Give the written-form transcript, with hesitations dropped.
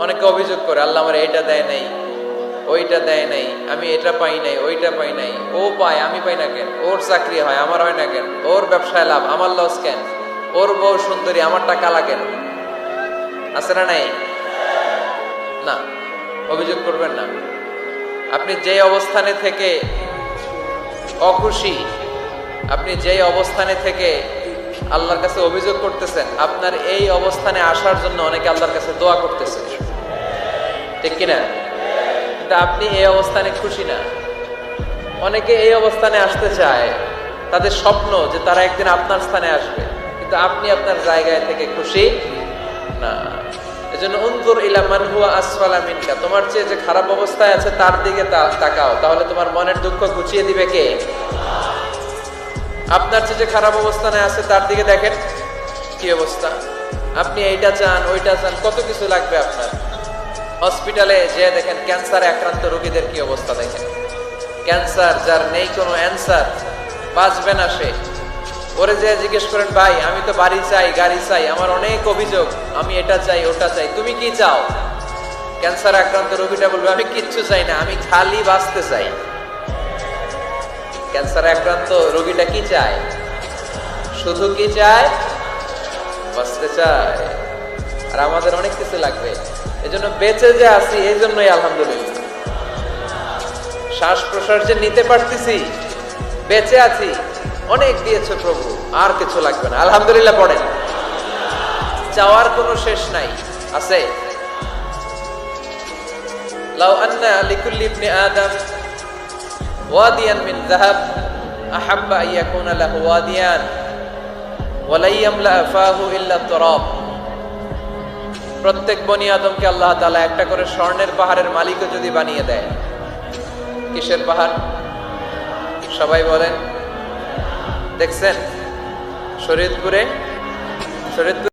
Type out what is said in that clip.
অনেকে অভিযোগ করে আল্লাহ আমার এইটা দেয় নাই, ওইটা দেয় নাই, আমি এটা পাই নাই, ওইটা পাই নাই। ও পায়, আমি পাই না কেন? ওর চাকরি হয়, আমার হয় না কেন? ওর ব্যবসায় লাভ, আমার লস কেন? ওর বউ সুন্দরী, আমারটা কালা কেন? আছে না নাই? না, অভিযোগ করবেন না। আপনি যে অবস্থানে থেকে অখুশি, আপনি যেই অবস্থানে থেকে আল্লাহর কাছে অভিযোগ করতেছেন, আপনার এই অবস্থানে আসার জন্য অনেকে আল্লাহর কাছে দোয়া করতেছে, ঠিক কিনা? কিন্তু আপনি এই অবস্থানে খুশি না। অনেকে এই অবস্থানে আসতে চায়, তাদের স্বপ্ন যে তারা একদিন আপনার স্থানে আসবে, কিন্তু আপনি আপনার জায়গায় থেকে খুশি না। এজন্য উনজুর ইলা মান হুয়া আসফালা মিনকা, তোমার চেয়ে যে খারাপ অবস্থায় আছে তার দিকে তাকাও, তাহলে তোমার মনের দুঃখ ঘুচিয়ে দিবে কে? আপনার চেয়ে যে খারাপ অবস্থানে আছে তার দিকে দেখেন কি অবস্থা। আপনি এইটা চান, ওইটা চান, কত কিছু লাগবে আপনার। হসপিটালে যে দেখেন ক্যান্সারে আক্রান্ত রোগীদের কি অবস্থা দেখেন। ক্যান্সার যার নেই কোনো অ্যান্সার, বাঁচবে না সে। ওরে যে জিজ্ঞেস করেন, ভাই আমি তো বাড়ি চাই, গাড়ি চাই, আমার অনেক অভিযোগ, আমি এটা চাই, ওটা চাই, তুমি কি চাও? ক্যান্সার আক্রান্ত রোগীটা বলবে, আমি কিচ্ছু চাই না, আমি খালি বাঁচতে চাই। ক্যান্সার আক্রান্ত রোগীটা কি চায়? শুধু কি চায়? বাঁচতে চায়। আর আমাদের অনেক কিছু লাগবে। এজন্য বেঁচে যে আছি, এই জন্যই আলহামদুলিল্লাহ। শ্বাস প্রশ্বাস যে নিতে পারতেছি, বেঁচে আছি, অনেক দিয়েছে প্রভু, আর কিছু লাগবে না, আলহামদুলিল্লাহ পড়েন। চাওয়ার কোনো শেষ নাই, আছে? লাউ আন্না লিকুল্লি ইবনি আদম ওয়াদিয়ান মিন যাহাব আহাব্বা আন ইয়াকুনা লাহু ওয়াদিয়ান ওয়া লা ইয়ামলা ফাহু ইল্লা তুরাব। প্রত্যেক বনি আদমকে আল্লাহ তাআলা একটা করে স্বর্ণের পাহাড়ের মালিকও যদি বানিয়ে দেয়, কিসের পাহাড়? সবাই বলেন। দেখছেন শরীয়তপুরে